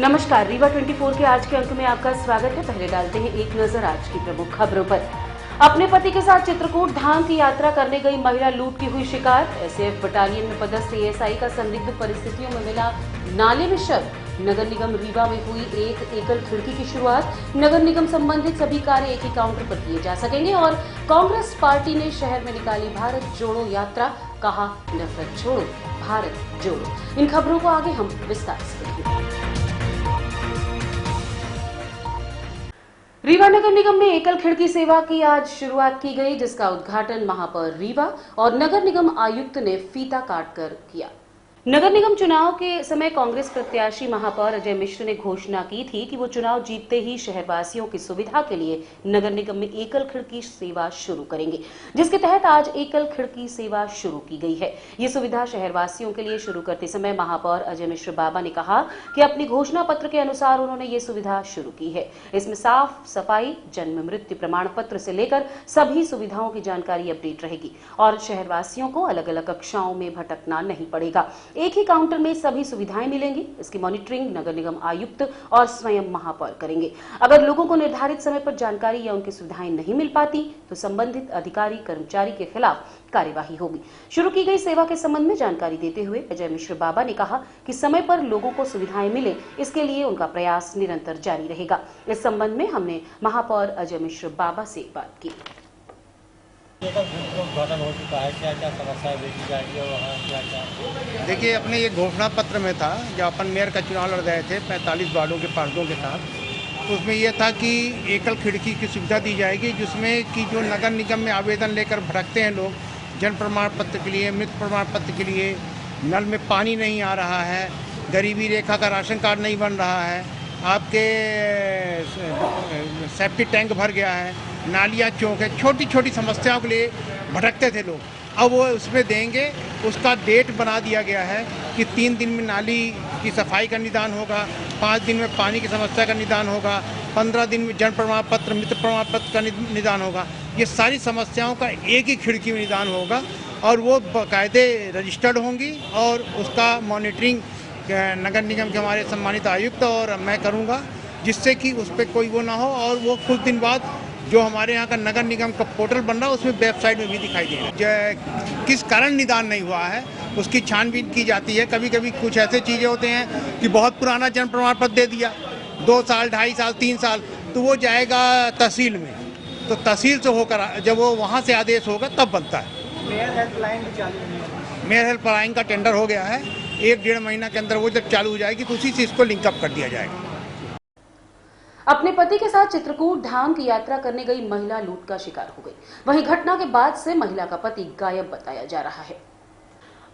नमस्कार, रीवा 24 के आज के अंक में आपका स्वागत है। पहले डालते हैं एक नजर आज की प्रमुख खबरों पर। अपने पति के साथ चित्रकूट धाम की यात्रा करने गई महिला लूट की हुई शिकार। एसएएफ बटालियन में पदस्थ एएसआई का संदिग्ध परिस्थितियों में मिला नाले में शव। नगर निगम रीवा में हुई एक एकल खिड़की की शुरुआत। नगर निगम संबंधित सभी कार्य एक ही काउंटर पर किए जा सकेंगे। और कांग्रेस पार्टी ने शहर में निकाली भारत जोड़ो यात्रा, कहा नफरत छोड़ो भारत जोड़ो। इन खबरों को आगे हम विस्तार से देखेंगे। रीवा नगर निगम में एकल खिड़की सेवा की आज शुरुआत की गई, जिसका उद्घाटन महापौर रीवा और नगर निगम आयुक्त ने फीता काटकर किया। नगर निगम चुनाव के समय कांग्रेस प्रत्याशी महापौर अजय मिश्र ने घोषणा की थी कि वो चुनाव जीतते ही शहरवासियों की सुविधा के लिए नगर निगम में एकल खिड़की सेवा शुरू करेंगे, जिसके तहत आज एकल खिड़की सेवा शुरू की गई है। ये सुविधा शहरवासियों के लिए शुरू करते समय महापौर अजय मिश्र बाबा ने कहा कि अपनी घोषणा पत्र के अनुसार उन्होंने ये सुविधा शुरू की है। इसमें साफ सफाई, जन्म मृत्यु प्रमाण पत्र से लेकर सभी सुविधाओं की जानकारी अपडेट रहेगी और शहरवासियों को अलग अलग कक्षाओं में भटकना नहीं पड़ेगा। एक ही काउंटर में सभी सुविधाएं मिलेंगी। इसकी मॉनिटरिंग नगर निगम आयुक्त और स्वयं महापौर करेंगे। अगर लोगों को निर्धारित समय पर जानकारी या उनकी सुविधाएं नहीं मिल पाती तो संबंधित अधिकारी कर्मचारी के खिलाफ कार्यवाही होगी। शुरू की गई सेवा के संबंध में जानकारी देते हुए अजय मिश्र बाबा ने कहा कि समय पर लोगों को सुविधाएं मिले, इसके लिए उनका प्रयास निरंतर जारी रहेगा। इस संबंध में हमने महापौर अजय मिश्र बाबा से बात की। उद्घाटन हो चुका है, क्या क्या समस्याएं देखी जाएगी और वहाँ क्या क्या? देखिए, अपने ये घोषणा पत्र में था जब अपन मेयर का चुनाव लड़ रहे थे 45 वार्डों के पार्षदों के साथ, तो उसमें यह था कि एकल खिड़की की सुविधा दी जाएगी, जिसमें कि जो नगर निगम में आवेदन लेकर भटकते हैं लोग, जन्म प्रमाण पत्र के लिए, मृत्यु प्रमाण पत्र के लिए, नल में पानी नहीं आ रहा है, गरीबी रेखा का राशन कार्ड नहीं बन रहा है, आपके सेप्टिक टैंक भर गया है, नालियाँ चौक है, छोटी छोटी समस्याओं के लिए भटकते थे लोग, अब वो उसमें देंगे। उसका डेट बना दिया गया है कि 3 दिन में नाली की सफाई का निदान होगा, 5 दिन में पानी की समस्या का निदान होगा, 15 दिन में जन्म प्रमाण पत्र, मृत्यु प्रमाण पत्र का निदान होगा। ये सारी समस्याओं का एक ही खिड़की में निदान होगा और वो बाकायदे रजिस्टर्ड होंगी और उसका मॉनिटरिंग नगर निगम के हमारे सम्मानित आयुक्त और मैं करूँगा, जिससे कि उस पर कोई वो ना हो। और वो कुछ दिन बाद जो हमारे यहाँ का नगर निगम का पोर्टल बन रहा है उसमें वेबसाइट में भी दिखाई देगा किस कारण निदान नहीं हुआ है, उसकी छानबीन की जाती है। कभी कभी कुछ ऐसे चीज़ें होते हैं कि बहुत पुराना जन्म प्रमाण पत्र दे दिया, 2 साल, 2.5 साल, 3 साल, तो वो जाएगा तहसील में, तो तहसील से होकर जब वो वहाँ से आदेश होगा तब बनता है। मेयर हेल्पलाइन भी चालू है। मेयर हेल्पलाइन का टेंडर हो गया है, 1-1.5 महीना के अंदर वो जब चालू हो जाएगी तो उसी से इसको लिंकअप कर दिया जाएगा। अपने पति के साथ चित्रकूट धाम की यात्रा करने गई महिला लूट का शिकार हो गई। वहीं घटना के बाद से महिला का पति गायब बताया जा रहा है।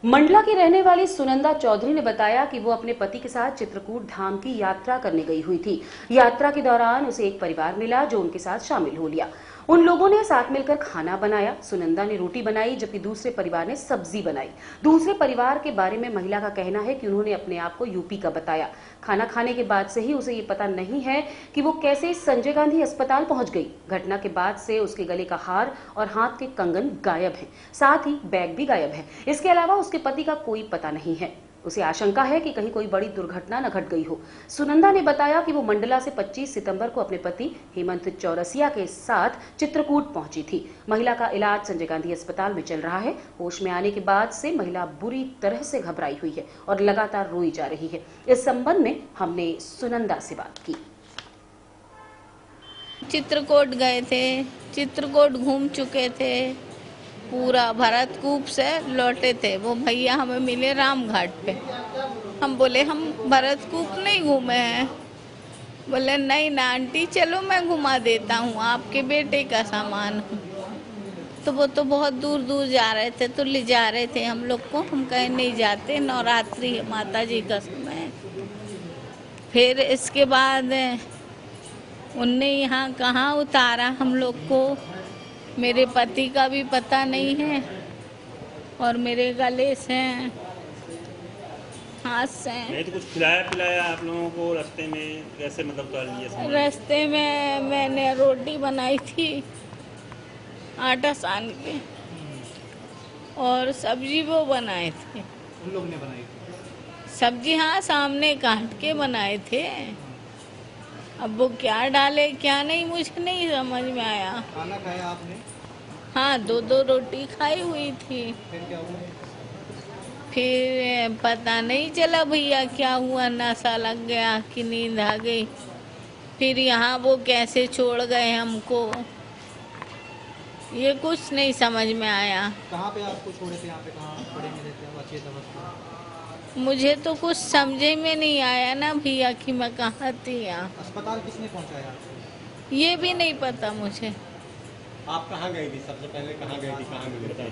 मंडला की रहने वाली सुनंदा चौधरी ने बताया कि वो अपने पति के साथ चित्रकूट धाम की यात्रा करने गई हुई थी। यात्रा के दौरान उसे एक परिवार मिला जो उनके साथ शामिल हो लिया। उन लोगों ने साथ मिलकर खाना बनाया। सुनंदा ने रोटी बनाई जबकि दूसरे परिवार ने सब्जी बनाई। दूसरे परिवार के बारे में महिला का कहना है कि उन्होंने अपने आप को यूपी का बताया। खाना खाने के बाद से ही उसे ये पता नहीं है कि वो कैसे संजय गांधी अस्पताल पहुंच गई। घटना के बाद से उसके गले का हार और हाथ के कंगन गायब हैं, साथ ही बैग भी गायब है। इसके अलावा उसके पति का कोई पता नहीं है। उसे आशंका है कि कहीं कोई बड़ी दुर्घटना न घट गई हो। सुनंदा ने बताया कि वो मंडला से 25 सितंबर को अपने पति हेमंत चौरसिया के साथ चित्रकूट पहुंची थी। महिला का इलाज संजय गांधी अस्पताल में चल रहा है। होश में आने के बाद से महिला बुरी तरह से घबराई हुई है और लगातार रोई जा रही है। इस संबंध में हमने सुनंदा से बात की। चित्रकूट गए थे, चित्रकूट घूम चुके थे, पूरा भरतकूप से लौटे थे। वो भैया हमें मिले रामघाट पे। हम बोले हम भरतकूप नहीं घूमे हैं। बोले नहीं ना आंटी, चलो मैं घुमा देता हूँ, आपके बेटे का सामान। तो वो तो बहुत दूर दूर जा रहे थे तो ले जा रहे थे हम लोग को। हम कहे नहीं जाते, नवरात्रि है, माता जी का समय। फिर इसके बाद उनने यहाँ कहाँ उतारा हम लोग को, मेरे पति का भी पता नहीं है और मेरे गले से, हाथ से। नहीं तो कुछ खिलाया पिलाया आप लोगों को रास्ते में, कैसे मतलब कर लिया? रास्ते में मैंने रोटी बनाई थी आटा सान के और सब्जी वो बनाए थे। उन लोग ने बनाई थी। सब्जी हाँ सामने काट के बनाए थे। अब वो क्या डाले क्या नहीं मुझे नहीं समझ में आया। खाना खाया आपने? हाँ 2-2 रोटी खाई हुई थी। फिर क्या हुआ? फिर पता नहीं चला भैया क्या हुआ, नशा लग गया कि नींद आ गई। फिर यहाँ वो कैसे छोड़ गए हमको, ये कुछ नहीं समझ में आया। कहाँ पे आपको छोड़े थे? यहाँ पे कहाँ पड़े मिले थे आप अचेत अवस्था? मुझे तो कुछ समझे में नहीं आया ना भैया कि मैं कहाँ थी यहाँ, अस्पताल किसने पहुँचाया आपको? ये भी नहीं पता मुझे। आप कहाँ गई थी? सबसे पहले कहाँ गई थी, कहाँ मिले थे?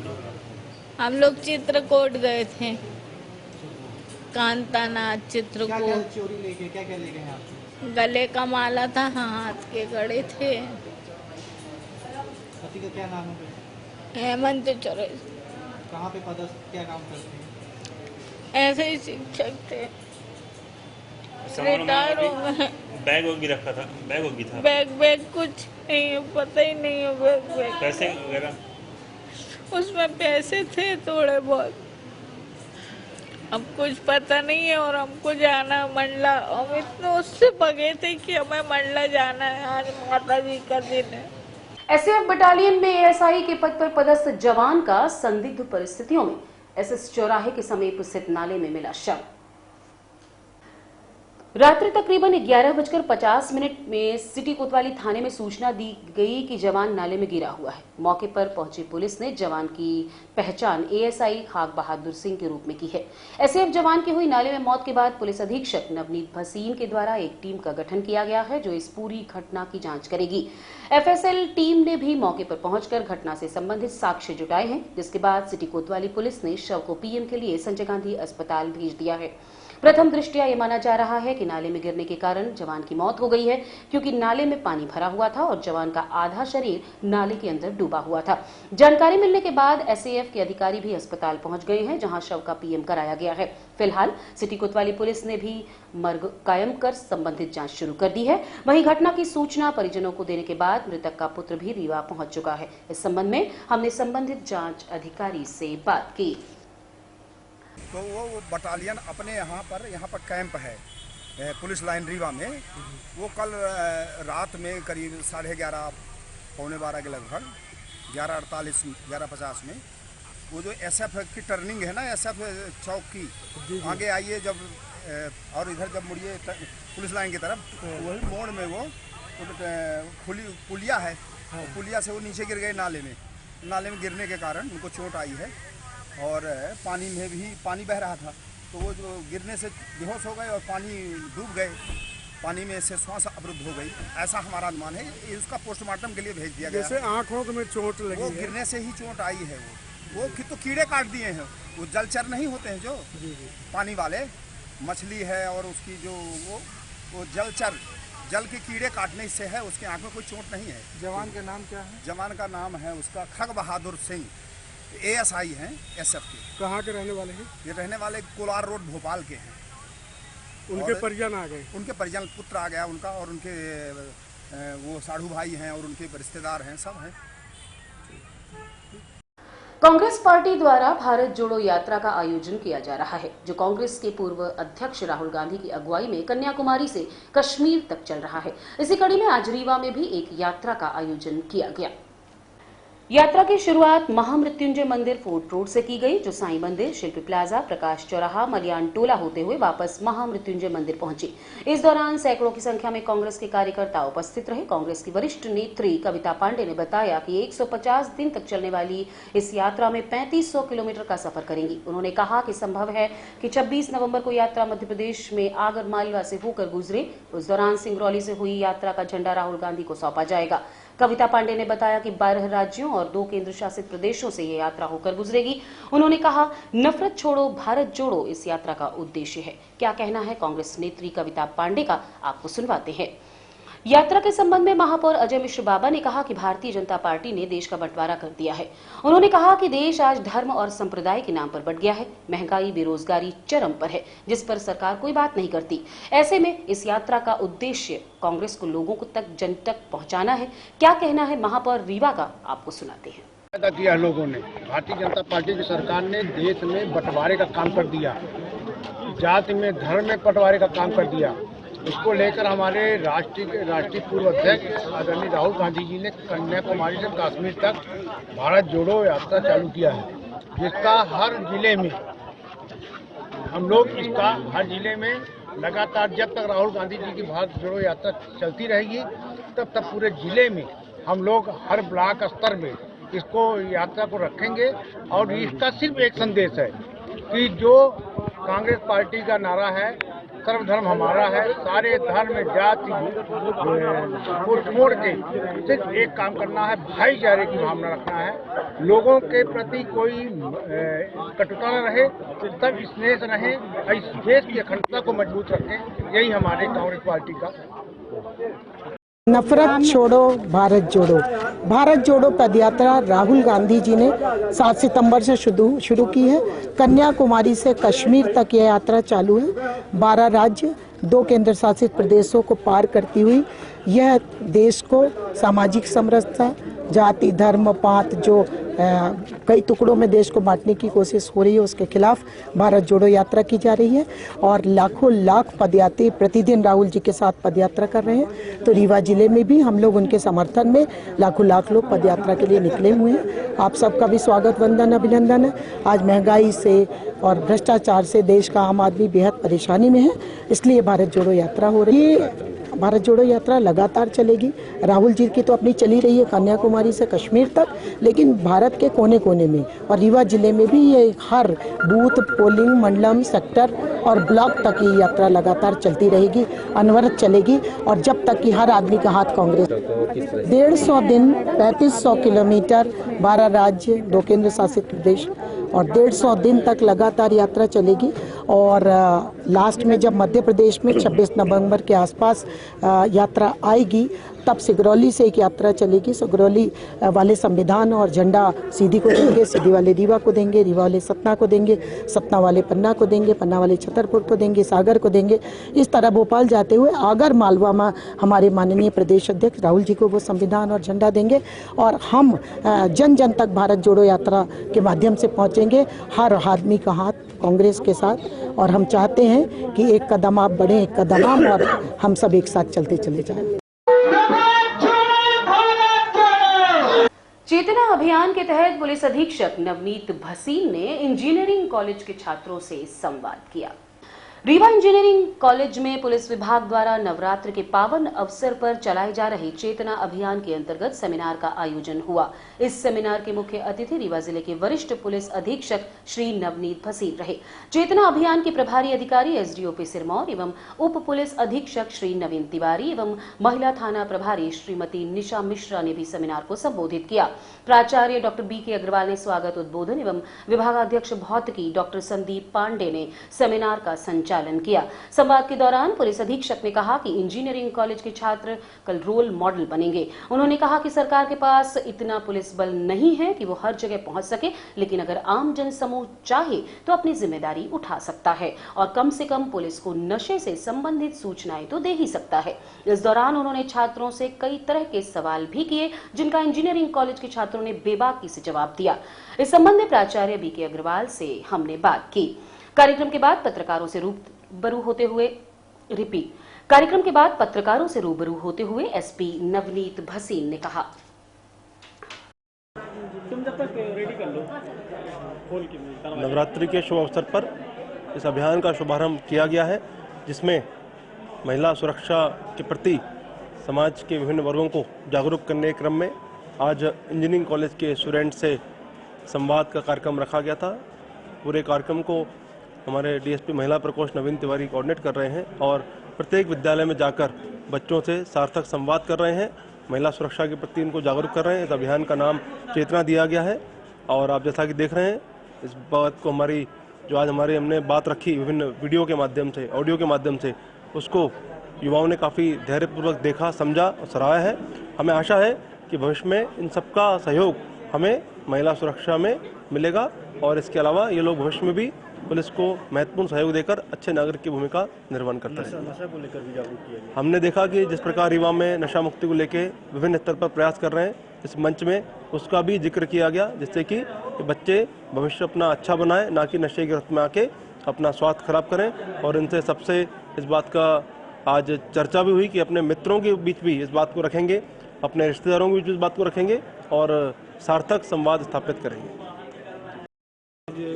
हम लोग चित्रकूट गए थे, कांतानाथ क्या क्या चित्रकूट। चोरी लेके क्या क्या ले गए हैं आपसे? गले का माला था, हाथ के कड़े थे। पति का क्या नाम है? हेमंत चौरे कहाँ पे पदस्थ, क्या काम करते हैं? ऐसे ही शिक्षक थे, सामान रिटायर हो गए। बैग वैग भी रखा था, बैग वैग भी था, बैग कुछ नहीं है, पता ही नहीं है। बैग पैसे वगैरह उसमें पैसे थे थोड़े बहुत, अब कुछ पता नहीं है। और हमको जाना मंडला, हम इतने उससे भगे थे कि हमें मंडला जाना है, आज माता जी का दिन है। एसएएफ बटालियन में एएसआई के पद पर पदस्थ जवान का संदिग्ध परिस्थितियों में एसएस चौराहे के समीप स्थित नाले में मिला शव। रात्रि तकरीबन 11:50 में सिटी कोतवाली थाने में सूचना दी गई कि जवान नाले में गिरा हुआ है। मौके पर पहुंची पुलिस ने जवान की पहचान एएसआई खाक बहादुर सिंह के रूप में की है। एसएएफ जवान की हुई नाले में मौत के बाद पुलिस अधीक्षक नवनीत भसीन के द्वारा एक टीम का गठन किया गया है जो इस पूरी घटना की जांच करेगी। एफएसएल टीम ने भी मौके पर पहुंचकर घटना से संबंधित साक्ष्य जुटाए हैं, जिसके बाद सिटी कोतवाली पुलिस ने शव को पीएम के लिए संजय गांधी अस्पताल भेज दिया है। प्रथम दृष्टया ये माना जा रहा है कि नाले में गिरने के कारण जवान की मौत हो गई है, क्योंकि नाले में पानी भरा हुआ था और जवान का आधा शरीर नाले के अंदर डूबा हुआ था। जानकारी मिलने के बाद एसएएफ के अधिकारी भी अस्पताल पहुंच गए हैं, जहां शव का पीएम कराया गया है। फिलहाल सिटी कोतवाली पुलिस ने भी मर्ग कायम कर संबंधित जांच शुरू कर दी है। वहीं घटना की सूचना परिजनों को देने के बाद मृतक का पुत्र भी रीवा पहुंच चुका है। इस संबंध में हमने संबंधित जांच अधिकारी से बात की। तो वो बटालियन अपने यहाँ पर कैंप है पुलिस लाइन रीवा में। वो कल रात में करीब 11:30 पौने 12 के लगभग 11:48 11:50 में वो जो एसएफ की टर्निंग है ना, एसएफ चौक की आगे आइए जब और इधर जब मुड़िए पुलिस लाइन की तरफ, वही मोड़ में वो खुली पुलिया है, पुलिया से वो नीचे गिर गए नाले में। नाले में गिरने के कारण उनको चोट आई है और पानी में भी पानी बह रहा था, तो वो जो गिरने से बेहोश हो गए और पानी डूब गए, पानी में से श्वास अवरुद्ध हो गई, ऐसा हमारा अनुमान है। इसका पोस्टमार्टम के लिए भेज दिया गया। जैसे आंखों में चोट लगी वो है। गिरने से ही चोट आई है। वो तो कीड़े काट दिए हैं, वो जलचर नहीं होते हैं जो पानी वाले, मछली है और उसकी जो वो जलचर जल के कीड़े काटने से है, उसके आँख में कोई चोट नहीं है। जवान का नाम क्या है? जवान का नाम है उसका खाक बहादुर सिंह, एएसआई हैं एसएफ के। कहाँ के रहने वाले हैं? ये रहने वाले कोलार रोड भोपाल के हैं। उनके परिजन आ गए? उनके परिजन, पुत्र आ गया उनका, और उनके वो साढ़ू भाई हैं और उनके रिश्तेदार हैं, सब हैं। कांग्रेस पार्टी द्वारा भारत जोड़ो यात्रा का आयोजन किया जा रहा है, जो कांग्रेस के पूर्व अध्यक्ष राहुल गांधी की अगुवाई में कन्याकुमारी से कश्मीर तक चल रहा है। इसी कड़ी में आज रीवा में भी एक यात्रा का आयोजन किया गया। यात्रा की शुरुआत महामृत्युंजय मंदिर फोर्ट रोड से की गई, जो साईं मंदिर, शिल्पी प्लाजा, प्रकाश चौराहा, मलियान टोला होते हुए वापस महामृत्युंजय मंदिर पहुंची। इस दौरान सैकड़ों की संख्या में कांग्रेस के कार्यकर्ता उपस्थित रहे। कांग्रेस की वरिष्ठ नेत्री कविता पांडे ने बताया कि 150 दिन तक चलने वाली इस यात्रा में 3500 किलोमीटर का सफर करेंगी। उन्होंने कहा कि संभव है कि 26 नवंबर को यात्रा मध्य प्रदेश में आगर मालवा से होकर गुजरे। उस दौरान सिंगरौली से हुई यात्रा का झंडा राहुल गांधी को सौंपा जाएगा। कविता पांडे ने बताया कि 12 राज्यों और 2 केंद्र शासित प्रदेशों से ये यात्रा होकर गुजरेगी। उन्होंने कहा, नफरत छोड़ो भारत जोड़ो इस यात्रा का उद्देश्य है। क्या कहना है कांग्रेस नेत्री कविता पांडे का, आपको सुनवाते हैं। यात्रा के संबंध में महापौर अजय मिश्र बाबा ने कहा कि भारतीय जनता पार्टी ने देश का बंटवारा कर दिया है। उन्होंने कहा कि देश आज धर्म और संप्रदाय के नाम पर बंट गया है। महंगाई, बेरोजगारी चरम पर है, जिस पर सरकार कोई बात नहीं करती। ऐसे में इस यात्रा का उद्देश्य कांग्रेस को लोगों को तक जन तक पहुंचाना है। क्या कहना है महापौर रीवा का, आपको सुनाते हैं। पैदा किया लोगों ने, भारतीय जनता पार्टी की सरकार ने देश में बंटवारे का काम कर दिया। जाति में धर्म में बंटवारे का काम कर दिया। इसको लेकर हमारे राष्ट्रीय पूर्व अध्यक्ष आदरणीय राहुल गांधी जी ने कन्याकुमारी से कश्मीर तक भारत जोड़ो यात्रा चालू किया है, जिसका हर जिले में हम लोग हर जिले में लगातार जब तक राहुल गांधी जी की भारत जोड़ो यात्रा चलती रहेगी तब तक पूरे जिले में हम लोग हर ब्लॉक स्तर में इसको यात्रा को रखेंगे। और इसका सिर्फ एक संदेश है कि जो कांग्रेस पार्टी का नारा है सर्वधर्म हमारा है, सारे धर्म जाति को छोड़ के सिर्फ एक काम करना है, भाईचारे की भावना रखना है, लोगों के प्रति कोई कटुता न रहे, सब स्नेह से रहें, इस देश की अखंडता को मजबूत रखें। यही हमारे कांग्रेस पार्टी का नफरत छोड़ो भारत जोड़ो। भारत जोड़ो पदयात्रा राहुल गांधी जी ने 7 सितंबर से शुरू की है। कन्याकुमारी से कश्मीर तक यह यात्रा चालू है। 12 राज्य, 2 केंद्र शासित प्रदेशों को पार करती हुई यह देश को सामाजिक समरसता, जाति, धर्म, पात जो कई टुकड़ों में देश को बांटने की कोशिश हो रही है, उसके खिलाफ भारत जोड़ो यात्रा की जा रही है। और लाखों लाख पदयात्री प्रतिदिन राहुल जी के साथ पदयात्रा कर रहे हैं। तो रीवा जिले में भी हम लोग उनके समर्थन में लाखों लाख लोग पदयात्रा के लिए निकले हुए हैं। आप सबका भी स्वागत, वंदन, अभिनंदन है। आज महंगाई से और भ्रष्टाचार से देश का आम आदमी बेहद परेशानी में है, इसलिए भारत जोड़ो यात्रा हो रही है। भारत जोड़ो यात्रा लगातार चलेगी। राहुल जी की तो अपनी चली रही है कन्याकुमारी से कश्मीर तक, लेकिन भारत के कोने कोने में और रीवा जिले में भी ये हर बूथ, पोलिंग मंडलम, सेक्टर और ब्लॉक तक ये यात्रा लगातार चलती रहेगी, अनवरत चलेगी। और जब तक कि हर आदमी का हाथ कांग्रेस। 150 दिन, 3500 किलोमीटर, 12 राज्य, 2 केंद्र शासित प्रदेश और 150 दिन तक लगातार यात्रा चलेगी। और लास्ट में जब मध्य प्रदेश में 26 नवंबर के आसपास यात्रा आएगी, तब सिगरौली से एक यात्रा चलेगी। सिगरौली वाले संविधान और झंडा सीधी को देंगे, सीधी वाले रीवा को देंगे, रीवा वाले सतना को देंगे, सतना वाले पन्ना को देंगे, पन्ना वाले छतरपुर को देंगे, सागर को देंगे। इस तरह भोपाल जाते हुए आगर मालवा में हमारे माननीय प्रदेश अध्यक्ष राहुल जी को वो संविधान और झंडा देंगे। और हम जन जन तक भारत जोड़ो यात्रा के माध्यम से पहुँचेंगे, हर आदमी का हाथ कांग्रेस के साथ। और हम चाहते हैं कि एक कदम आप बढ़ें, एक कदम हम, और हम सब एक साथ चलते चले जाएं। चेतना अभियान के तहत पुलिस अधीक्षक नवनीत भसीन ने इंजीनियरिंग कॉलेज के छात्रों से संवाद किया। रीवा इंजीनियरिंग कॉलेज में पुलिस विभाग द्वारा नवरात्र के पावन अवसर पर चलाए जा रहे चेतना अभियान के अंतर्गत सेमिनार का आयोजन हुआ। इस सेमिनार के मुख्य अतिथि रीवा जिले के वरिष्ठ पुलिस अधीक्षक श्री नवनीत भसीन रहे। चेतना अभियान के प्रभारी अधिकारी एसडीओपी सिरमौर एवं उप पुलिस अधीक्षक श्री नवीन तिवारी एवं महिला थाना प्रभारी श्रीमती निशा मिश्रा ने भी सेमिनार को संबोधित किया। प्राचार्य डॉक्टर बीके अग्रवाल ने स्वागत उद्बोधन एवं विभागाध्यक्ष भौतिकी डॉक्टर संदीप पांडे ने सेमिनार का संचालन किया। संवाद के दौरान पुलिस अधीक्षक ने कहा कि इंजीनियरिंग कॉलेज के छात्र कल रोल मॉडल बनेंगे। उन्होंने कहा कि सरकार के पास इतना पुलिस बल नहीं है कि वो हर जगह पहुंच सके, लेकिन अगर आम जन समूह चाहे तो अपनी जिम्मेदारी उठा सकता है और कम से कम पुलिस को नशे से संबंधित सूचनाएं तो दे ही सकता है। इस दौरान उन्होंने छात्रों से कई तरह के सवाल भी किए, जिनका इंजीनियरिंग कॉलेज के छात्रों ने बेबाकी से जवाब दिया। इस संबंध में प्राचार्य बीके अग्रवाल से हमने बात की। कार्यक्रम के बाद पत्रकारों से रूबरू होते हुए एसपी नवनीत भसीन ने कहा, नवरात्रि के शुभ अवसर पर इस अभियान का शुभारंभ किया गया है, जिसमें महिला सुरक्षा के प्रति समाज के विभिन्न वर्गों को जागरूक करने के क्रम में आज इंजीनियरिंग कॉलेज के स्टूडेंट से संवाद का कार्यक्रम रखा गया था। पूरे कार्यक्रम को हमारे डीएसपी महिला प्रकोष्ठ नवीन तिवारी कोऑर्डिनेट कर रहे हैं और प्रत्येक विद्यालय में जाकर बच्चों से सार्थक संवाद कर रहे हैं, महिला सुरक्षा के प्रति उनको जागरूक कर रहे हैं। इस अभियान का नाम चेतना दिया गया है और आप जैसा कि देख रहे हैं, इस बात को हमने बात रखी विभिन्न वीडियो के माध्यम से, ऑडियो के माध्यम से, उसको युवाओं ने काफ़ी धैर्यपूर्वक देखा, समझा और सराहा है। हमें आशा है कि भविष्य में इन सबका सहयोग हमें महिला सुरक्षा में मिलेगा और इसके अलावा ये लोग भविष्य में भी पुलिस को महत्वपूर्ण सहयोग देकर अच्छे नागरिक की भूमिका निर्वहन करते हैं। नशा को लेकर भी जागरूक किया गया। हमने देखा कि जिस प्रकार रीवा में नशा मुक्ति को लेकर विभिन्न स्तर पर प्रयास कर रहे हैं, इस मंच में उसका भी जिक्र किया गया, जिससे कि बच्चे भविष्य अपना अच्छा बनाएं, ना कि नशे की गिरफ्त में आके अपना स्वास्थ्य खराब करें। और इनसे सबसे इस बात का आज चर्चा भी हुई कि अपने मित्रों के बीच भी इस बात को रखेंगे, अपने रिश्तेदारों के बीच भी इस बात को रखेंगे और सार्थक संवाद स्थापित करेंगे।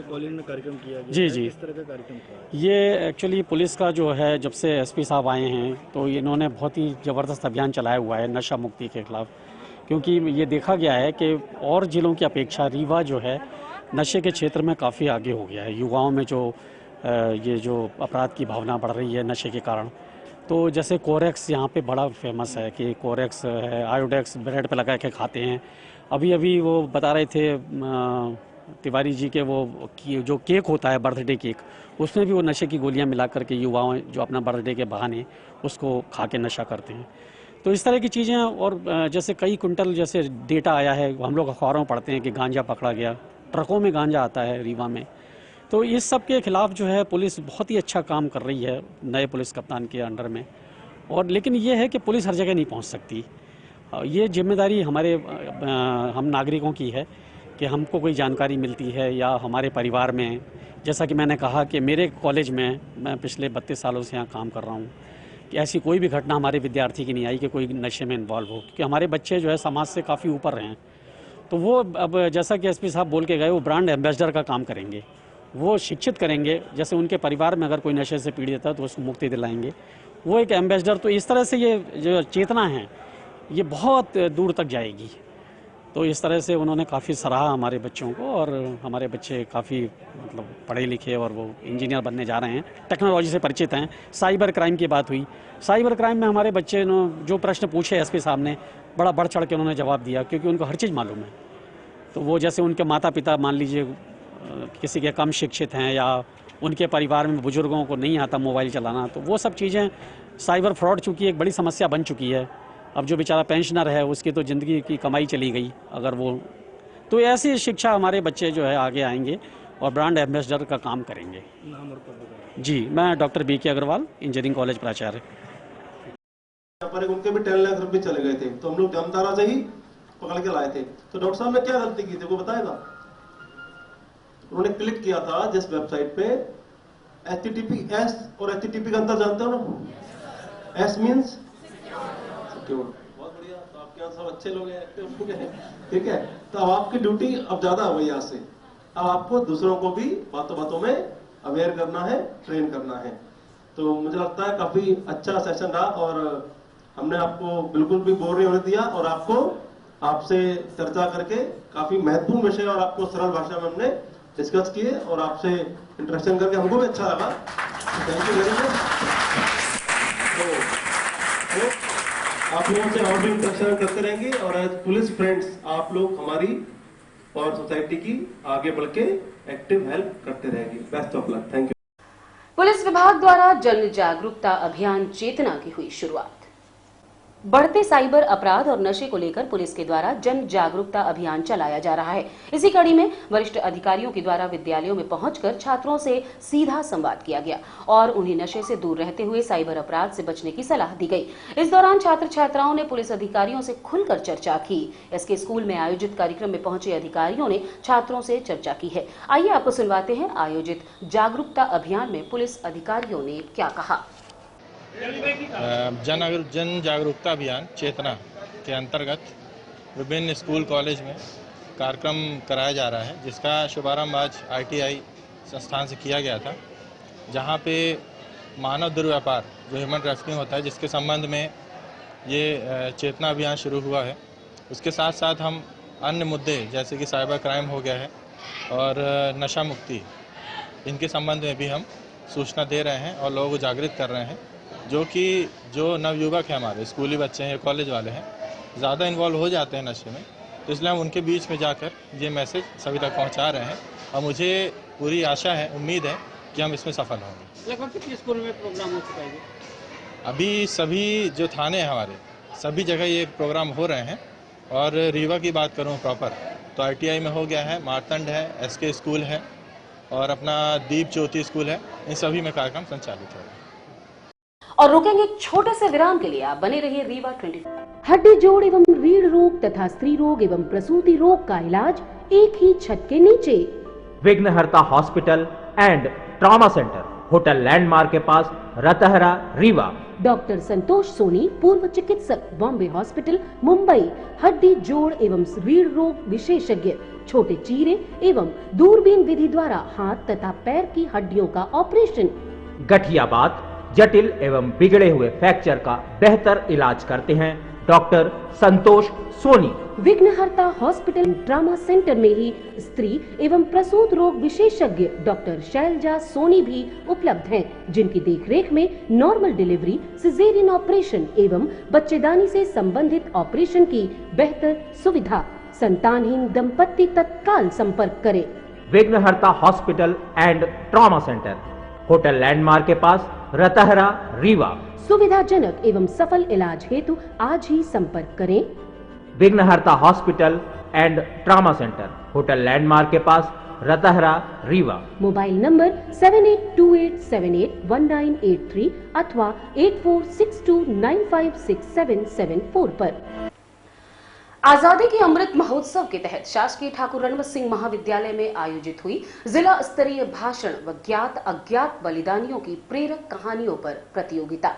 कॉलेज में कार्यक्रम किया गया, जी किस तरह का कार्यक्रम था? ये एक्चुअली पुलिस का जो है, जब से एसपी साहब आए हैं तो इन्होंने बहुत ही ज़बरदस्त अभियान चलाया हुआ है नशा मुक्ति के खिलाफ, क्योंकि ये देखा गया है कि और ज़िलों की अपेक्षा रीवा जो है नशे के क्षेत्र में काफ़ी आगे हो गया है। युवाओं में जो ये जो अपराध की भावना बढ़ रही है नशे के कारण, तो जैसे कोरेक्स यहाँ पे बड़ा फेमस है कि कोरेक्स है, आयोडेक्स ब्रेड पे लगा के खाते हैं। अभी वो बता रहे थे तिवारी जी के वो जो केक होता है बर्थडे केक, उसमें भी वो नशे की गोलियां मिला करके युवाओं जो अपना बर्थडे के बहाने उसको खा के नशा करते हैं। तो इस तरह की चीज़ें, और जैसे कई कुंटल जैसे डेटा आया है, हम लोग अखबारों में पढ़ते हैं कि गांजा पकड़ा गया, ट्रकों में गांजा आता है रीवा में। तो इस सब के खिलाफ जो है पुलिस बहुत ही अच्छा काम कर रही है नए पुलिस कप्तान के अंडर में। और लेकिन ये है कि पुलिस हर जगह नहीं पहुंच सकती। ये जिम्मेदारी हम नागरिकों की है कि हमको कोई जानकारी मिलती है या हमारे परिवार में, जैसा कि मैंने कहा कि मेरे कॉलेज में मैं पिछले 32 सालों से यहाँ काम कर रहा हूँ, कि ऐसी कोई भी घटना हमारे विद्यार्थी की नहीं आई कि कोई नशे में इन्वॉल्व हो, क्योंकि हमारे बच्चे जो है समाज से काफ़ी ऊपर हैं। तो वो अब जैसा कि एसपी साहब बोल के गए, वो ब्रांड एम्बेसडर का काम करेंगे, वो शिक्षित करेंगे। जैसे उनके परिवार में अगर कोई नशे से पीड़ित है तो उसको मुक्ति दिलाएंगे, वो एक एम्बेसडर। तो इस तरह से ये जो चेतना है ये बहुत दूर तक जाएगी। तो इस तरह से उन्होंने काफ़ी सराहा हमारे बच्चों को, और हमारे बच्चे काफ़ी मतलब पढ़े लिखे और वो इंजीनियर बनने जा रहे हैं, टेक्नोलॉजी से परिचित हैं। साइबर क्राइम की बात हुई, साइबर क्राइम में हमारे बच्चे ने जो प्रश्न पूछे एसपी साहब ने बड़ा बढ़ चढ़ के उन्होंने जवाब दिया, क्योंकि उनको हर चीज़ मालूम है। तो वो जैसे उनके माता पिता मान लीजिए किसी के कम शिक्षित हैं या उनके परिवार में बुजुर्गों को नहीं आता मोबाइल चलाना, तो वो सब चीज़ें, साइबर फ्रॉड चूँकि एक बड़ी समस्या बन चुकी है। अब जो बेचारा पेंशनर है उसकी तो ज़िंदगी की कमाई चली गई अगर वो, तो ऐसी शिक्षा हमारे बच्चे जो है आगे आएंगे और ब्रांड एम्बेसडर का काम करेंगे। नाम और पद बताइए। जी, मैं doctor BK Agarwal, engineering college प्राचार्य। पर उनके भी 10 लाख रुपए चले गए थे, तो हम लोग जामतारा से ही पकड़ के लाए थे। तो डॉक्टर साहब ने क्या गलती की थी वो बताएगा। उन्होंने क्लिक किया था जिस वेबसाइट पे HTTPS और HTTP का अंतर जानते हो ना? S means secure. बहुत बढ़िया, तो आपके यहाँ सब अच्छे लोग हैं, एक्टिव लोग हैं, ठीक है। तो अब आपकी ड्यूटी अब ज्यादा हो गई यहाँ से। अब आपको दूसरों को भी बातों बातों में अवेयर करना है, ट्रेन करना है। तो मुझे लगता है काफी अच्छा सेशन रहा और हमने आपको बिल्कुल भी बोर नहीं होने दिया और आपसे चर्चा करके काफी महत्वपूर्ण विषय और आपको सरल भाषा में हमने डिस्कस किए और आपसे इंटरेक्शन करके हमको भी अच्छा लगा। Thank you very much. तो आप लोगों से और भी इंटरेक्शन करते रहेंगे और एज पुलिस फ्रेंड्स आप लोग हमारी और सोसाइटी की आगे बढ़ के एक्टिव हेल्प करते रहेंगे। Best of luck. Thank you. Police विभाग द्वारा जन जागरूकता अभियान चेतना की हुई शुरुआत। बढ़ते साइबर अपराध और नशे को लेकर पुलिस के द्वारा जन जागरूकता अभियान चलाया जा रहा है। इसी कड़ी में वरिष्ठ अधिकारियों के द्वारा विद्यालयों में पहुंचकर छात्रों से सीधा संवाद किया गया और उन्हें नशे से दूर रहते हुए साइबर अपराध से बचने की सलाह दी गई। इस दौरान छात्र छात्राओं ने पुलिस अधिकारियों से खुलकर चर्चा की। इसके स्कूल में आयोजित कार्यक्रम में पहुंचे अधिकारियों ने छात्रों से चर्चा की है। आइए आपको सुनवाते हैं आयोजित जागरूकता अभियान में पुलिस अधिकारियों ने क्या कहा। जन जागरूकता अभियान चेतना के अंतर्गत विभिन्न स्कूल कॉलेज में कार्यक्रम कराया जा रहा है, जिसका शुभारंभ आज ITI संस्थान से किया गया था, जहां पे मानव दुर्व्यापार जो ह्यूमन ट्रैफिकिंग होता है जिसके संबंध में ये चेतना अभियान शुरू हुआ है। उसके साथ साथ हम अन्य मुद्दे जैसे कि साइबर क्राइम हो गया है और नशा मुक्ति, इनके संबंध में भी हम सूचना दे रहे हैं और लोगों को जागृत कर रहे हैं। जो नवयुवक हैं, हमारे स्कूली बच्चे हैं, कॉलेज वाले हैं, ज़्यादा इन्वॉल्व हो जाते हैं नशे में, तो इसलिए हम उनके बीच में जाकर ये मैसेज सभी तक पहुंचा रहे हैं और मुझे पूरी आशा है, उम्मीद है कि हम इसमें सफल होंगे। लगभग कितने स्कूल में प्रोग्राम हो चुका है? अभी सभी जो थाने हैं हमारे, सभी जगह ये प्रोग्राम हो रहे हैं। और रीवा की बात करूँ प्रॉपर तो ITI में हो गया है, मारतंड है, SK स्कूल है और अपना दीप ज्योति स्कूल है, इन सभी में कार्यक्रम संचालित हो रहे हैं। और रुकेंगे एक छोटे से विराम के लिए। आप बने रहिए रीवा 24। हड्डी जोड़ एवं रीढ़ रोग तथा स्त्री रोग एवं प्रसूति रोग का इलाज एक ही छत के नीचे। विघ्नहर्ता hospital, and trauma centre, hotel landmark के पास, रतहरा, रीवा। डॉक्टर संतोष सोनी, पूर्व चिकित्सक, बॉम्बे हॉस्पिटल, मुंबई, हड्डी जोड़ एवं रीढ़ रोग विशेषज्ञ, छोटे चीरे एवं दूरबीन विधि द्वारा हाथ तथा पैर की हड्डियों का ऑपरेशन, गठियाबात, जटिल एवं बिगड़े हुए फ्रैक्चर का बेहतर इलाज करते हैं डॉक्टर संतोष सोनी। विघ्नहर्ता हॉस्पिटल ट्रामा सेंटर में ही स्त्री एवं प्रसूत रोग विशेषज्ञ डॉक्टर शैलजा सोनी भी उपलब्ध हैं, जिनकी देखरेख में नॉर्मल डिलीवरी, सिजेरियन ऑपरेशन एवं बच्चेदानी से संबंधित ऑपरेशन की बेहतर सुविधा। संतानहीन दंपत्ति तत्काल संपर्क करें। विघ्नहर्ता hospital and trauma centre, hotel landmark के पास, रतहरा, रीवा। सुविधाजनक एवं सफल इलाज हेतु आज ही संपर्क करें। विघ्नहर्ता hospital and trauma centre, hotel landmark के पास, रतहरा, रीवा। मोबाइल नंबर 7828781983 अथवा 8462956774 पर। आजादी के अमृत महोत्सव के तहत शासकीय ठाकुर रणवत सिंह महाविद्यालय में आयोजित हुई जिला स्तरीय भाषण व ज्ञात अज्ञात बलिदानियों की प्रेरक कहानियों पर प्रतियोगिता।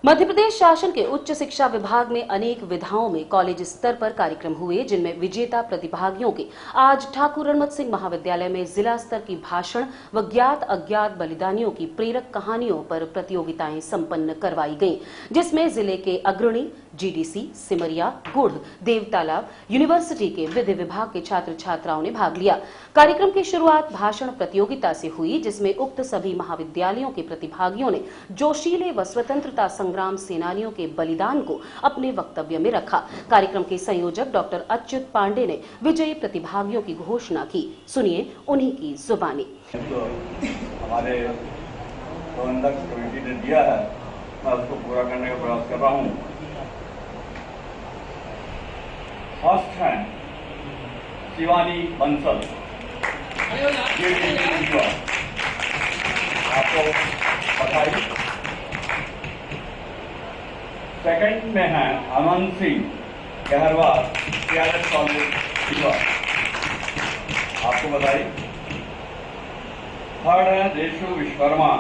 मध्य प्रदेश शासन के उच्च शिक्षा विभाग में अनेक विधाओं में कॉलेज स्तर पर कार्यक्रम हुए, जिनमें विजेता प्रतिभागियों के आज ठाकुर रणवत सिंह महाविद्यालय में जिला स्तर की भाषण व ज्ञात अज्ञात बलिदानियों की प्रेरक कहानियों पर प्रतियोगिताएं संपन्न करवाई गईं, जिसमें जिले के अग्रणी जीडीसी, सिमरिया, गुढ़, देवतालाब, यूनिवर्सिटी के विधि विभाग के छात्र छात्राओं ने भाग लिया। कार्यक्रम की शुरुआत भाषण प्रतियोगिता से हुई, जिसमें उक्त सभी महाविद्यालयों के प्रतिभागियों ने जोशीले व स्वतंत्रता संग्राम सेनानियों के बलिदान को अपने वक्तव्य में रखा। कार्यक्रम के संयोजक डॉक्टर अच्युत पांडे ने विजयी प्रतिभागियों की घोषणा की। सुनिए उन्हीं की जुबानी। हमारे प्रबंधक कमेटी ने दिया है, मैं उसको पूरा करने का प्रयास कर रहा हूँ। फर्स्ट है शिवानी बंसल, आपको बधाई। सेकंड में है अमन सिंह गहरवाल, CRS कॉलेज, आपको बधाई। थर्ड है देशु विश्वकर्मा,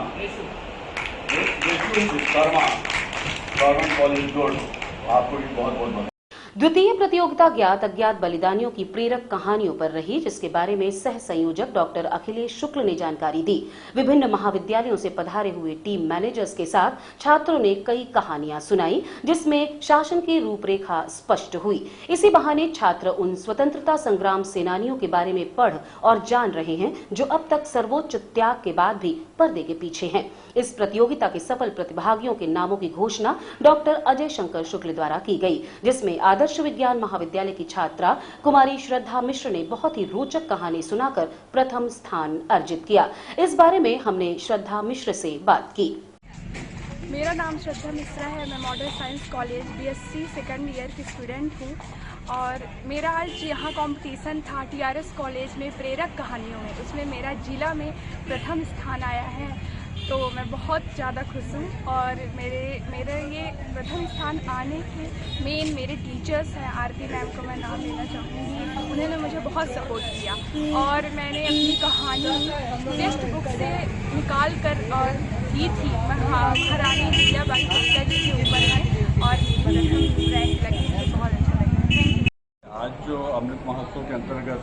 गवर्नमेंट कॉलेज जोड़, आपको भी बहुत बहुत बधाई। द्वितीय प्रतियोगिता ज्ञात अज्ञात बलिदानियों की प्रेरक कहानियों पर रही, जिसके बारे में सह संयोजक डॉक्टर अखिलेश शुक्ल ने जानकारी दी। विभिन्न महाविद्यालयों से पधारे हुए टीम मैनेजर्स के साथ छात्रों ने कई कहानियां सुनाई, जिसमें शासन की रूपरेखा स्पष्ट हुई। इसी बहाने छात्र उन स्वतंत्रता संग्राम सेनानियों के बारे में पढ़ और जान रहे हैं, जो अब तक सर्वोच्च त्याग के बाद भी पर्दे के पीछे हैं। इस प्रतियोगिता के सफल प्रतिभागियों के नामों की घोषणा डॉक्टर अजय शंकर शुक्ल द्वारा की गई, जिसमें आदर्श विज्ञान महाविद्यालय की छात्रा कुमारी श्रद्धा मिश्र ने बहुत ही रोचक कहानी सुनाकर प्रथम स्थान अर्जित किया। इस बारे में हमने श्रद्धा मिश्र से बात की। मेरा नाम श्रद्धा मिश्रा है, मैं modern science college BSc second year की स्टूडेंट हूँ और मेरा आज यहाँ कंपटीशन था TRS कॉलेज में प्रेरक कहानियों में। उसमें मेरा जिला में प्रथम स्थान आया है, तो मैं बहुत ज़्यादा खुश हूँ। और मेरे ये प्रथम स्थान आने के मेन मेरे टीचर्स हैं, आरती मैम को मैं नाम लेना चाहूँगी। उन्होंने मुझे बहुत सपोर्ट किया और मैंने अपनी कहानी टेक्स्ट बुक से निकाल कर और की थी। मैं महारानी हीराबाई के ऊपर है और मेरी प्रथम रैंक लगी थी, बहुत अच्छा लगा। आज जो अमृत महोत्सव के अंतर्गत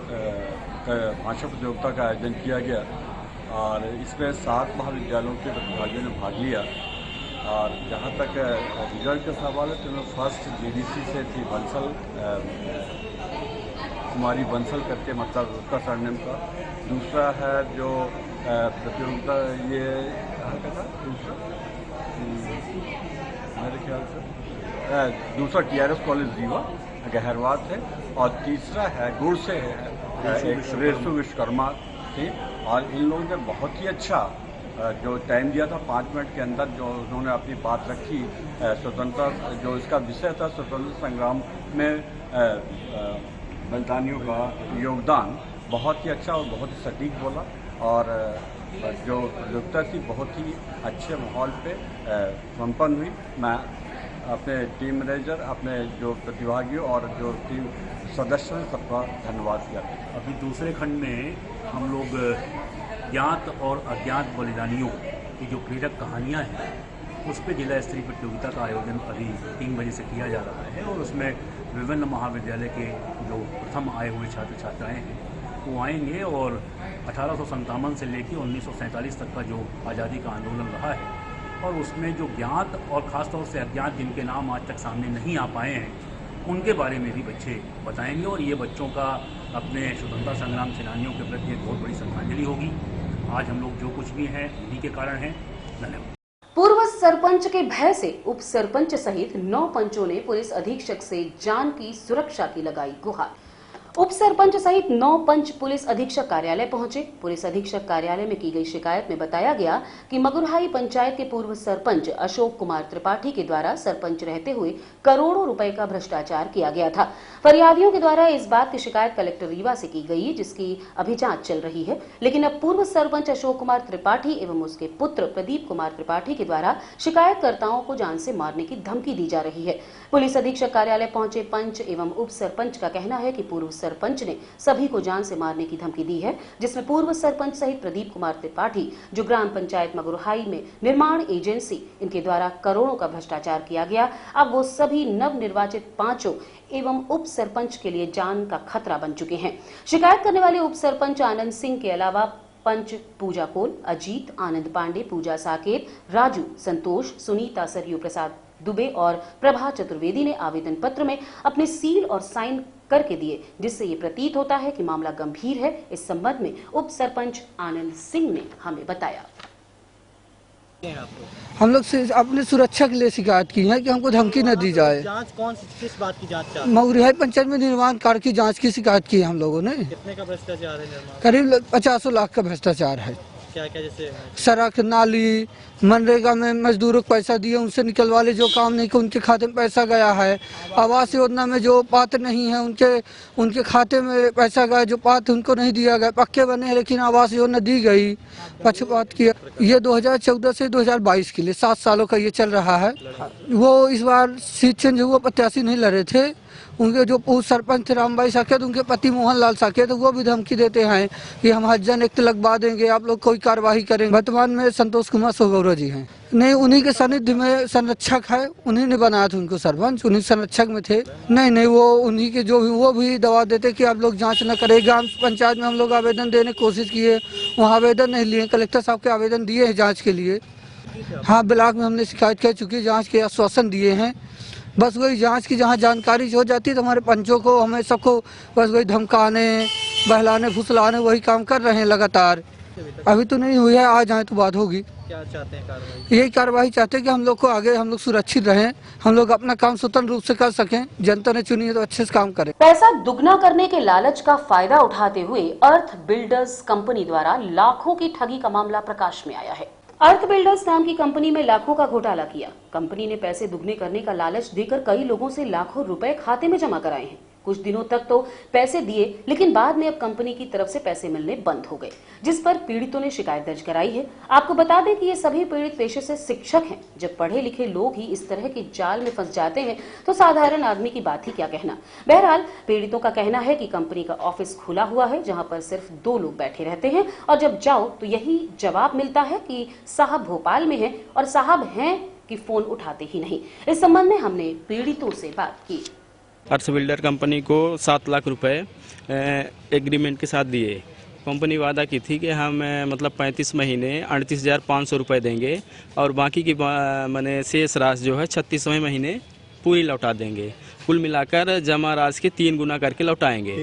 भाषण प्रतियोगिता का आयोजन किया गया और इसमें 7 महाविद्यालयों के प्रतिभागियों ने भाग लिया। और जहाँ तक रिजल्ट का सवाल है तो मैं फर्स्ट GDC से थी बंसल, कुमारी बंसल करके, मतलब उसका सरनेम का। दूसरा है जो प्रतियोगिता ये कहाँ का था, दूसरा मेरे ख्याल से दूसरा TRS कॉलेज रीवा गहरवाल है और तीसरा है गुड़ से है रेशु विश्वकर्मा थी। और इन लोगों ने बहुत ही अच्छा जो टाइम दिया था 5 मिनट के अंदर, जो उन्होंने अपनी बात रखी, स्वतंत्रता जो इसका विषय था स्वतंत्रता संग्राम में बलिदानियों का योगदान, बहुत ही अच्छा और बहुत ही सटीक बोला। और जो प्रतियोगिता थी बहुत ही अच्छे माहौल पे संपन्न हुई। मैं अपने टीम मैनेजर, अपने जो प्रतिभागियों और जो टीम सदस्यों ने सबका धन्यवाद किया। अभी दूसरे खंड में हम लोग ज्ञात और अज्ञात बलिदानियों की जो प्रेरक कहानियाँ हैं उस पर जिला स्तरीय प्रतियोगिता का आयोजन अभी 3 बजे से किया जा रहा है और उसमें विभिन्न महाविद्यालय के जो प्रथम आए हुए छात्र छात्राएँ हैं वो आएंगे और 1857 से लेकर 1947 तक का जो आज़ादी का आंदोलन रहा है और उसमें जो ज्ञात और ख़ासतौर से अज्ञात जिनके नाम आज तक सामने नहीं आ पाए हैं उनके बारे में भी बच्चे बताएंगे और ये बच्चों का अपने स्वतंत्रता संग्राम सेनानियों के प्रति एक बहुत बड़ी श्रद्धांजलि होगी। आज हम लोग जो कुछ भी हैं उन्हीं के कारण हैं। धन्यवाद। पूर्व सरपंच के भय से उप सरपंच सहित 9 पंचों ने पुलिस अधीक्षक से जान की सुरक्षा की लगाई गुहार। उप सरपंच सहित 9 पंच पुलिस अधीक्षक कार्यालय पहुंचे। पुलिस अधीक्षक कार्यालय में की गई शिकायत में बताया गया कि मगुरहाई पंचायत के पूर्व सरपंच अशोक कुमार त्रिपाठी के द्वारा सरपंच रहते हुए करोड़ों रुपए का भ्रष्टाचार किया गया था। फरियादियों के द्वारा इस बात की शिकायत कलेक्टर रीवा से की गई, जिसकी अभी जांच चल रही है। लेकिन अब पूर्व सरपंच अशोक कुमार त्रिपाठी एवं उसके पुत्र प्रदीप कुमार त्रिपाठी के द्वारा शिकायतकर्ताओं को जान से मारने की धमकी दी जा रही है। पुलिस अधीक्षक कार्यालय पहुंचे पंच एवं उप सरपंच का कहना है कि पूर्व सरपंच ने सभी को जान से मारने की धमकी दी है, जिसमें पूर्व सरपंच सहित प्रदीप कुमार त्रिपाठी, जो ग्राम पंचायत मगुरहाई में निर्माण एजेंसी इनके द्वारा करोड़ों का भ्रष्टाचार किया गया, अब वो सभी नव निर्वाचित पांचों एवं उप सरपंच के लिए जान का खतरा बन चुके हैं। शिकायत करने वाले उप सरपंच आनंद सिंह के अलावा पंच पूजा कोल, अजीत, आनंद पांडे, पूजा साकेत, राजू, संतोष, सुनीता, सरयू प्रसाद दुबे और प्रभा चतुर्वेदी ने आवेदन पत्र में अपने सील और साइन करके दिए, जिससे ये प्रतीत होता है कि मामला गंभीर है। इस संबंध में उप सरपंच आनंद सिंह ने हमें बताया। हम लोग से अपनी सुरक्षा के लिए शिकायत की है कि हमको धमकी न दी जाए। जांच कौन सी किस बात की जांच चाहते हैं? मगुरहाई पंचायत में निर्माण कार्य की जांच की शिकायत की है हम लोगों ने। कितने का भ्रष्टाचार है निर्माण? करीब 50 लाख का भ्रष्टाचार है। क्या क्या जैसे सड़क, नाली, मनरेगा में मजदूरों को पैसा दिए उनसे निकलवा ले, जो काम नहीं किया उनके खाते में पैसा गया है। आवास योजना में जो पात्र नहीं है उनके खाते में पैसा गया, जो पात्र उनको नहीं दिया गया। पक्के बने हैं लेकिन आवास योजना दी गई, पक्षपात किया। ये 2014 से 2022 के लिए 7 सालों का ये चल रहा है। वो इस बार सीट चेंज हुआ, प्रत्याशी नहीं लड़े थे। उनके जो पूर्व सरपंच थे रामबाई साकेत, उनके पति मोहन लाल साकेत, वो भी धमकी देते हैं कि हम हज्जन एक्ट लगवा देंगे, आप लोग कोई कार्रवाई करेंगे। वर्तमान में संतोष कुमार सोगौरा जी हैं, नहीं उन्हीं के सानिध्य में संरक्षक है, उन्हीं ने बनाया था उनको सरपंच, उन्हीं संरक्षक में थे। नहीं वो उन्हीं के जो वो भी दवा देते कि आप लोग जांच न करें। ग्राम पंचायत में हम लोग आवेदन देने की कोशिश किए, वहाँ आवेदन नहीं लिए। कलेक्टर साहब के आवेदन दिए हैं जाँच के लिए। हाँ, ब्लॉक में हमने शिकायत कर चुकी, जाँच के आश्वासन दिए हैं। बस वही जांच की जहां जानकारी हो जाती है तो हमारे पंचों को, हमें सबको बस वही धमकाने, बहलाने, फुसलाने, वही काम कर रहे हैं लगातार। अभी तो नहीं हुई है, आज आए तो बात होगी। क्या चाहते हैं कार्रवाई? यही कार्रवाई चाहते हैं कि हम लोग को आगे हम लोग सुरक्षित रहें, हम लोग अपना काम स्वतंत्र रूप से कर सकें। जनता ने चुनी है तो अच्छे से काम करें। पैसा दुगना करने के लालच का फायदा उठाते हुए अर्थ बिल्डर्स कंपनी द्वारा लाखों की ठगी का मामला प्रकाश में आया है। अर्थ बिल्डर्स नाम की कंपनी में लाखों का घोटाला किया। कंपनी ने पैसे दुगने करने का लालच देकर कई लोगों से लाखों रुपए खाते में जमा कराए हैं। कुछ दिनों तक तो पैसे दिए, लेकिन बाद में अब कंपनी की तरफ से पैसे मिलने बंद हो गए, जिस पर पीड़ितों ने शिकायत दर्ज कराई है। आपको बता दें कि ये सभी पीड़ित पेशे से शिक्षक हैं। जब पढ़े लिखे लोग ही इस तरह के जाल में फंस जाते हैं तो साधारण आदमी की बात ही क्या कहना। बहरहाल पीड़ितों का कहना है कि कंपनी का ऑफिस खुला हुआ है, जहां पर सिर्फ 2 लोग बैठे रहते हैं और जब जाओ तो यही जवाब मिलता है कि साहब भोपाल में है और साहब हैं कि फोन उठाते ही नहीं। इस संबंध में हमने पीड़ितों से बात की। अर्थ बिल्डर कंपनी को 7 लाख रुपए एग्रीमेंट के साथ दिए। कंपनी वादा की थी कि हम मतलब 35 महीने 38,500 रुपये देंगे और बाकी की माने शेष राशि जो है 36वें महीने पूरी लौटा देंगे। कुल मिलाकर जमा राशि के 3 गुना करके लौटाएंगे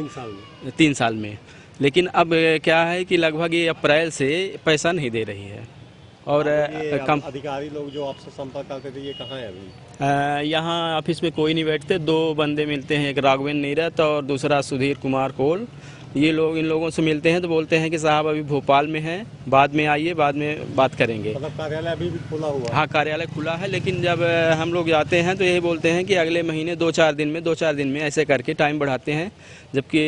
3 साल में। लेकिन अब क्या है कि लगभग ये अप्रैल से पैसा नहीं दे रही है। और अधिकारी लोग जो आपसे संपर्क करते थे ये कहाँ है अभी? यहाँ ऑफिस में कोई नहीं बैठते। 2 बंदे मिलते हैं, एक राघवेंद्र नीरत और दूसरा सुधीर कुमार कोल। ये लोग इन लोगों से मिलते हैं तो बोलते हैं कि साहब अभी भोपाल में हैं, बाद में आइए, बाद में बात करेंगे। मतलब कार्यालय अभी भी खुला हुआ है? हाँ, कार्यालय खुला है, लेकिन जब हम लोग जाते हैं तो यही बोलते हैं कि अगले महीने 2-4 दिन में ऐसे करके टाइम बढ़ाते हैं। जबकि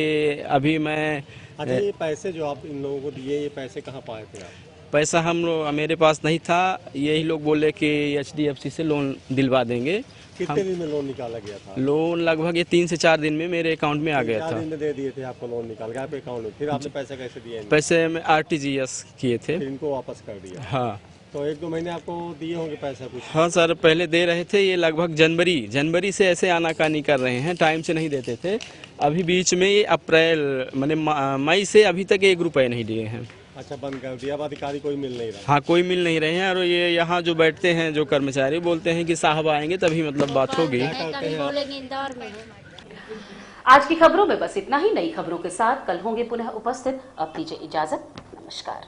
अभी मैं अच्छा, ये पैसे जो आप इन लोगों को दिए, ये पैसे कहाँ पाए थे आप? पैसा मेरे पास नहीं था। यही लोग बोले कि HDFC से लोन दिलवा देंगे कितने दिन में लोन निकाला गया था? लोन लगभग ये 3 से 4 दिन में मेरे अकाउंट में आ गया 4 था। दिन में दे दिए थे आपको लोन निकाल के आपके अकाउंट में, फिर आपने पैसे कैसे दिए? पैसे में RTGS किए थे, फिर इनको वापस कर दिया? हाँ। तो 1-2 महीने आपको दिए होंगे पैसा कुछ? हाँ सर, पहले दे रहे थे, ये लगभग जनवरी से ऐसे आनाकानी कर रहे हैं, टाइम से नहीं देते थे। अभी बीच में ये अप्रैल माने मई से अभी तक 1 रुपये नहीं दिए हैं। अच्छा, बंद कर दिया। अब अधिकारी कोई मिल नहीं रहा? हाँ, कोई मिल नहीं रहे हैं। और ये यहाँ जो बैठते हैं जो कर्मचारी, बोलते हैं कि साहब आएंगे तभी मतलब बात होगी। आज की खबरों में बस इतना ही। नई खबरों के साथ कल होंगे पुनः उपस्थित। अब दीजिए इजाजत। नमस्कार।